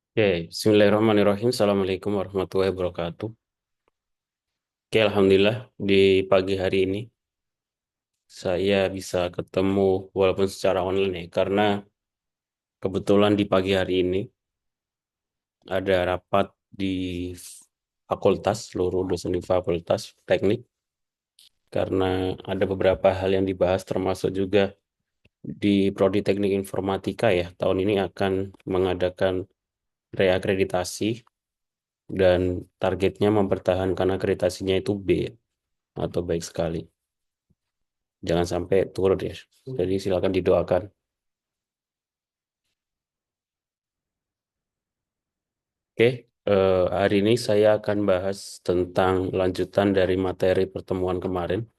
Oke, Bismillahirrahmanirrahim. Assalamualaikum warahmatullahi wabarakatuh. Oke, Alhamdulillah di pagi hari ini saya bisa ketemu walaupun secara online ya, karena kebetulan di pagi hari ini ada rapat di fakultas, seluruh dosen di fakultas teknik, karena ada beberapa hal yang dibahas termasuk juga di Prodi Teknik Informatika ya, tahun ini akan mengadakan reakreditasi dan targetnya mempertahankan akreditasinya itu B atau baik sekali. Jangan sampai turun ya. Jadi silakan didoakan. Oke, hari ini saya akan bahas tentang lanjutan dari materi pertemuan kemarin,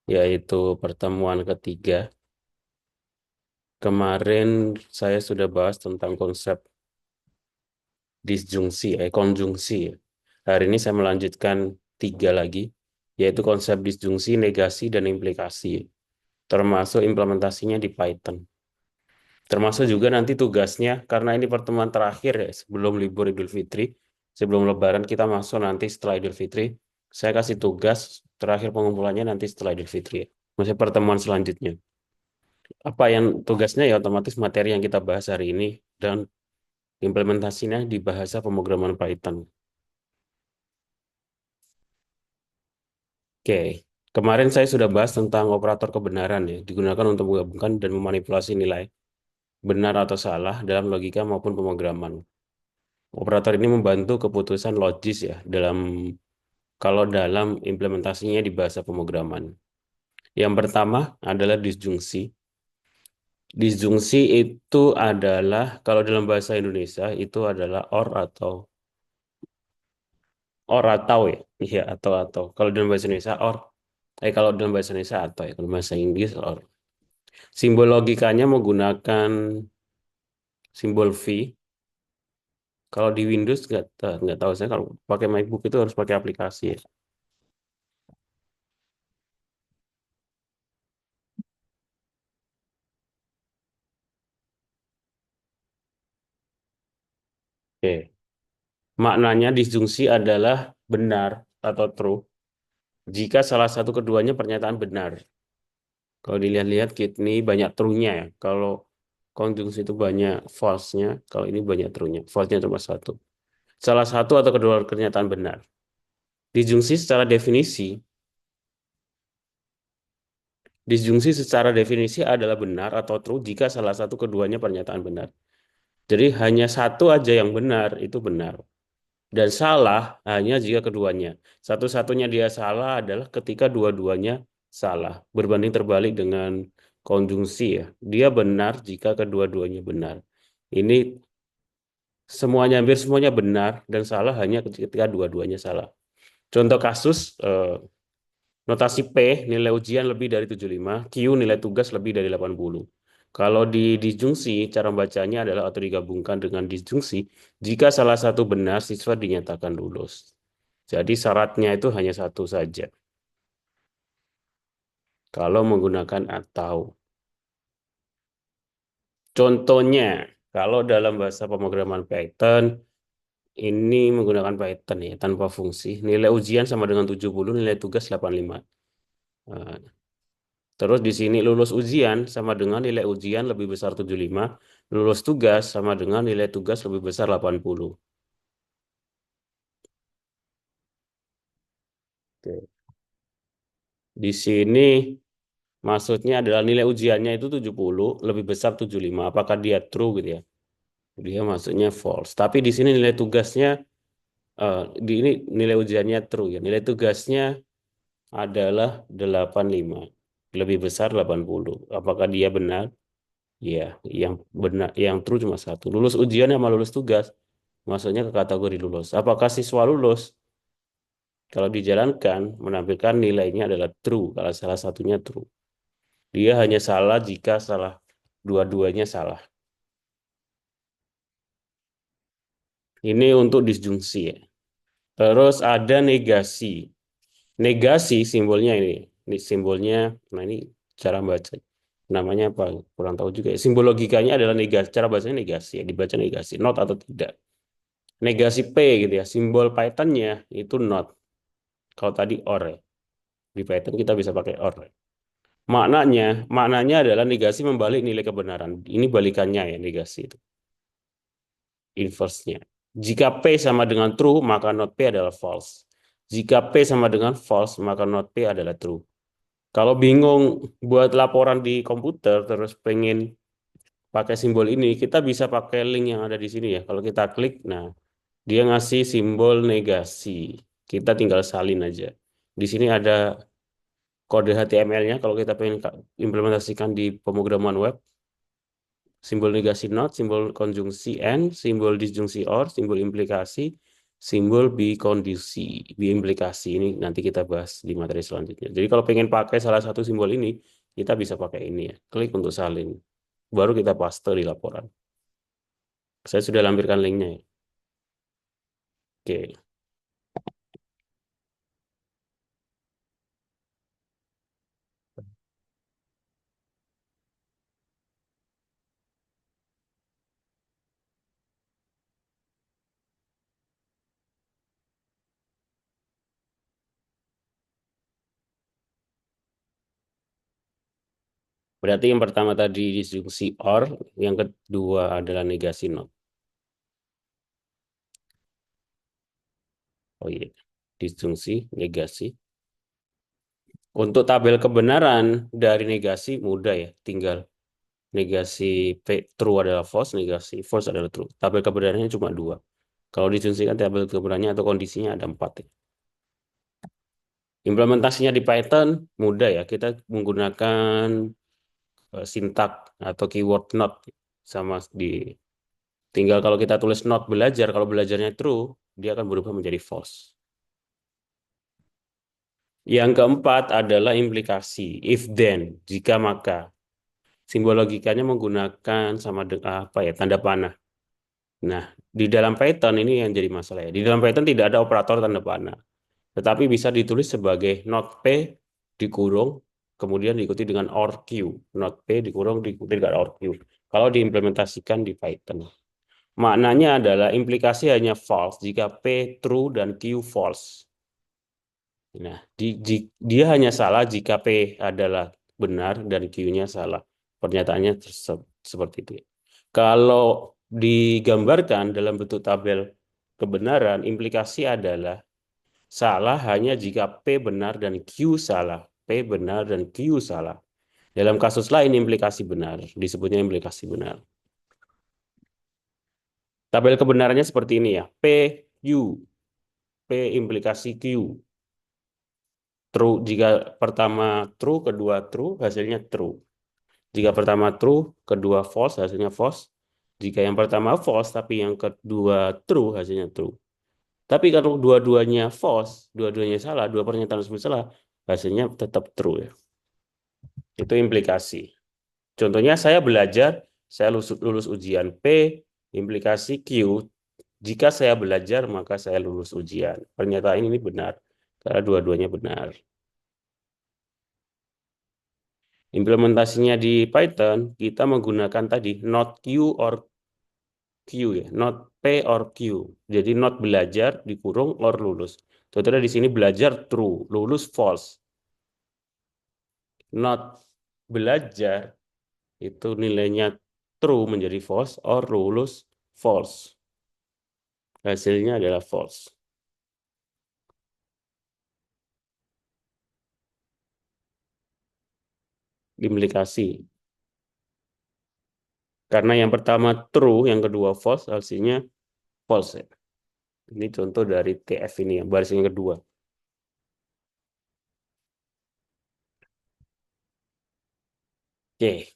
yaitu pertemuan ketiga. Kemarin saya sudah bahas tentang konsep disjungsi, konjungsi. Hari ini saya melanjutkan tiga lagi, yaitu konsep disjungsi, negasi, dan implikasi, termasuk implementasinya di Python. Termasuk juga nanti tugasnya, karena ini pertemuan terakhir ya, sebelum libur Idul Fitri, sebelum Lebaran kita masuk nanti setelah Idul Fitri, saya kasih tugas terakhir pengumpulannya nanti setelah Idul Fitri ya. Maksudnya pertemuan selanjutnya. Apa yang tugasnya ya otomatis materi yang kita bahas hari ini dan implementasinya di bahasa pemrograman Python. Oke, kemarin saya sudah bahas tentang operator kebenaran ya, digunakan untuk menggabungkan dan memanipulasi nilai benar atau salah dalam logika maupun pemrograman. Operator ini membantu keputusan logis ya kalau dalam implementasinya di bahasa pemrograman. Yang pertama adalah disjungsi. Disjungsi itu adalah kalau dalam bahasa Indonesia itu adalah or atau ya. Iya, atau. Kalau dalam bahasa Indonesia kalau dalam bahasa Indonesia atau ya, kalau bahasa Inggris or. Simbol logikanya menggunakan simbol V. Kalau di Windows nggak tahu saya kalau pakai MacBook itu harus pakai aplikasi ya. Oke. Maknanya disjungsi adalah benar atau true jika salah satu keduanya pernyataan benar. Kalau dilihat-lihat ini banyak true-nya ya. Kalau konjungsi itu banyak false-nya, kalau ini banyak true-nya. False-nya cuma satu. Salah satu atau kedua pernyataan benar. Disjungsi secara definisi adalah benar atau true jika salah satu keduanya pernyataan benar. Jadi hanya satu aja yang benar, itu benar. Dan salah hanya jika keduanya. Satu-satunya dia salah adalah ketika dua-duanya salah. Berbanding terbalik dengan konjungsi ya. Dia benar jika kedua-duanya benar. Ini semuanya hampir semuanya benar dan salah hanya ketika dua-duanya salah. Contoh kasus notasi P nilai ujian lebih dari 75, Q nilai tugas lebih dari 80. Kalau di disjungsi, cara bacanya adalah atau digabungkan dengan disjungsi, jika salah satu benar, siswa dinyatakan lulus. Jadi syaratnya itu hanya satu saja. Kalau menggunakan atau. Contohnya, kalau dalam bahasa pemrograman Python, ini menggunakan Python ya, tanpa fungsi. Nilai ujian sama dengan 70, nilai tugas 85. Nah, terus di sini lulus ujian sama dengan nilai ujian lebih besar 75, lulus tugas sama dengan nilai tugas lebih besar 80. Oke. Di sini maksudnya adalah nilai ujiannya itu 70, lebih besar 75. Apakah dia true gitu ya? Dia maksudnya false. Tapi di sini nilai tugasnya, di ini nilai ujiannya true ya. Nilai tugasnya adalah 85. Lebih besar 80. Apakah dia benar? Ya, yang benar, yang true cuma satu. Lulus ujian sama lulus tugas. Masuknya ke kategori lulus. Apakah siswa lulus? Kalau dijalankan, menampilkan nilainya adalah true. Kalau salah satunya true. Dia hanya salah jika salah dua-duanya salah. Ini untuk disjungsi ya. Terus ada negasi. Negasi simbolnya ini. Ini simbolnya, nah ini cara baca. Namanya apa? Kurang tahu juga ya. Simbol logikanya adalah negasi. Cara bacanya negasi ya. Dibaca negasi. Not atau tidak. Negasi P gitu ya. Simbol Python-nya itu not. Kalau tadi or ya. Di Python kita bisa pakai or. Maknanya, maknanya adalah negasi membalik nilai kebenaran. Ini balikannya ya negasi itu. Inverse-nya. Jika P sama dengan true, maka not P adalah false. Jika P sama dengan false, maka not P adalah true. Kalau bingung buat laporan di komputer, terus pengen pakai simbol ini, kita bisa pakai link yang ada di sini ya. Kalau kita klik, nah dia ngasih simbol negasi. Kita tinggal salin aja. Di sini ada kode HTML-nya. Kalau kita pengen implementasikan di pemrograman web, simbol negasi not, simbol konjungsi and, simbol disjungsi or, simbol implikasi, simbol bikondisi, biimplikasi. Ini nanti kita bahas di materi selanjutnya. Jadi kalau pengen pakai salah satu simbol ini, kita bisa pakai ini ya. Klik untuk salin. Baru kita paste di laporan. Saya sudah lampirkan linknya ya. Oke. Berarti yang pertama tadi disjungsi or, yang kedua adalah negasi not. Oh iya, disjungsi, negasi. Untuk tabel kebenaran dari negasi mudah ya, tinggal negasi P, true adalah false, negasi false adalah true. Tabel kebenarannya cuma dua. Kalau disjungsikan tabel kebenarannya atau kondisinya ada empat ya. Implementasinya di Python mudah ya, kita menggunakan sintak atau keyword not sama di tinggal kalau kita tulis not belajar, kalau belajarnya true, dia akan berubah menjadi false. Yang keempat adalah implikasi, if then, jika maka. Simbol logikanya menggunakan sama apa ya, tanda panah. Nah, di dalam Python ini yang jadi masalah ya. Di dalam Python tidak ada operator tanda panah, tetapi bisa ditulis sebagai not P dikurung, kemudian diikuti dengan or Q. Not P dikurung diikuti dengan or Q. Kalau diimplementasikan di Python. Maknanya adalah implikasi hanya false jika P true dan Q false. Nah, dia hanya salah jika P adalah benar dan Q-nya salah. Pernyataannya seperti itu. Kalau digambarkan dalam bentuk tabel kebenaran, implikasi adalah salah hanya jika P benar dan Q salah. P benar dan Q salah. Dalam kasus lain implikasi benar, disebutnya implikasi benar. Tabel kebenarannya seperti ini ya. P, Q, P implikasi Q. True jika pertama true, kedua true, hasilnya true. Jika pertama true, kedua false, hasilnya false. Jika yang pertama false tapi yang kedua true, hasilnya true. Tapi kalau dua-duanya false, dua-duanya salah, dua pernyataan tersebut salah, hasilnya tetap true ya. Itu implikasi. Contohnya saya belajar, saya lulus ujian P, implikasi Q. Jika saya belajar, maka saya lulus ujian. Pernyataan ini benar, karena dua-duanya benar. Implementasinya di Python, kita menggunakan tadi not Q or Q ya, not P or Q. Jadi not belajar dikurung or lulus. Contohnya di sini belajar true, lulus false. Not belajar itu nilainya true menjadi false or lulus false. Hasilnya adalah false. Implikasi. Karena yang pertama true, yang kedua false, hasilnya false ya. Ini contoh dari TF ini ya, baris yang kedua. Oke,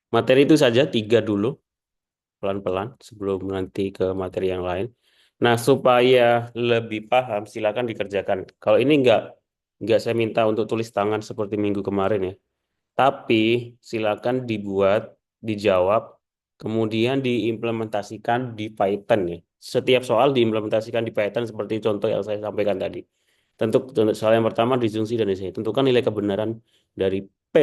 materi itu saja tiga dulu, pelan-pelan sebelum nanti ke materi yang lain. Nah, supaya lebih paham, silakan dikerjakan. Kalau ini enggak saya minta untuk tulis tangan seperti minggu kemarin ya. Tapi silakan dibuat, dijawab, kemudian diimplementasikan di Python ya. Setiap soal diimplementasikan di Python seperti contoh yang saya sampaikan tadi. Tentu soal yang pertama disjungsi dan disjungsi. Tentukan nilai kebenaran dari P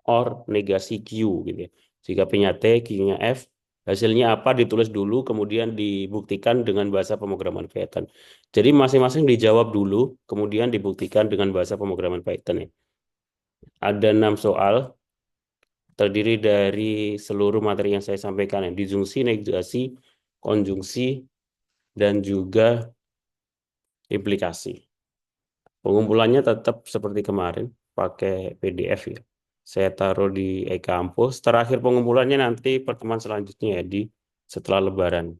or negasi Q gitu ya. Jika P-nya T, Q-nya F, hasilnya apa ditulis dulu, kemudian dibuktikan dengan bahasa pemrograman Python. Jadi masing-masing dijawab dulu, kemudian dibuktikan dengan bahasa pemrograman Python ya. Ada 6 soal, terdiri dari seluruh materi yang saya sampaikan ya, disjungsi, negasi, konjungsi, dan juga implikasi. Pengumpulannya tetap seperti kemarin, pakai PDF ya. Saya taruh di e-kampus. Terakhir pengumpulannya nanti pertemuan selanjutnya ya, di setelah Lebaran.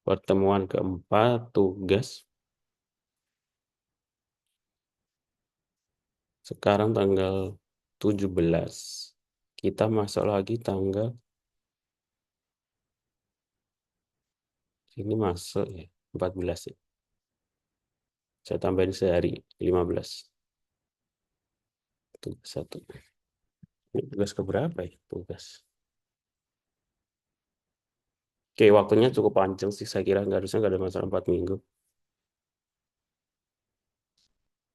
Pertemuan keempat, tugas. Sekarang tanggal 17. Kita masuk lagi tanggal, ini masuk ya, 14 ya. Saya tambahin sehari, 15. Tugas satu. Ini tugas keberapa ya? Tugas. Oke, waktunya cukup panjang sih. Saya kira nggak ada masalah 4 minggu.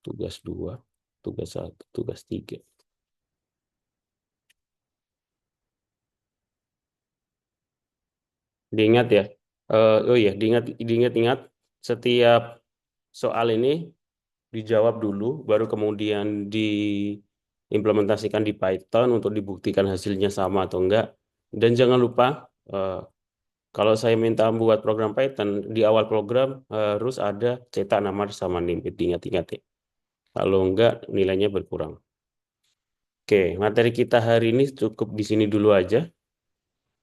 Tugas 2, tugas satu, tugas 3. Diingat ya. Oh iya, diingat-ingat setiap soal ini dijawab dulu, baru kemudian diimplementasikan di Python untuk dibuktikan hasilnya sama atau enggak. Dan jangan lupa, eh, kalau saya minta buat program Python, di awal program harus ada cetak nama sama NIM. Diingat-ingat ya. Kalau enggak, nilainya berkurang. Oke, materi kita hari ini cukup di sini dulu aja.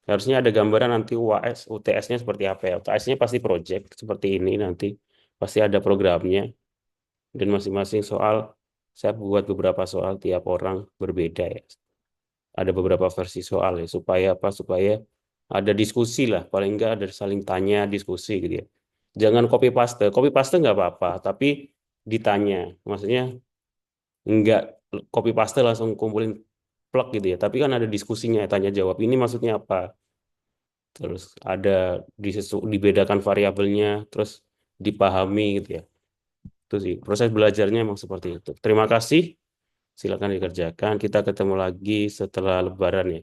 Harusnya ada gambaran nanti UAS, UTS-nya seperti apa ya. UTS-nya pasti project seperti ini nanti. Pasti ada programnya. Dan masing-masing soal, saya buat beberapa soal tiap orang berbeda ya. Ada beberapa versi soal ya. Supaya apa? Supaya ada diskusi lah. Paling enggak ada saling tanya, diskusi gitu ya. Jangan copy paste. Copy paste nggak apa-apa, tapi ditanya. Maksudnya enggak copy paste langsung kumpulin plug gitu ya. Tapi kan ada diskusinya, tanya jawab. Ini maksudnya apa? Terus ada dibedakan variabelnya, terus dipahami gitu ya. Itu sih proses belajarnya emang seperti itu. Terima kasih, silakan dikerjakan. Kita ketemu lagi setelah Lebaran ya.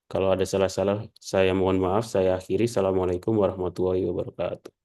Kalau ada salah-salah, saya mohon maaf. Saya akhiri. Assalamualaikum warahmatullahi wabarakatuh.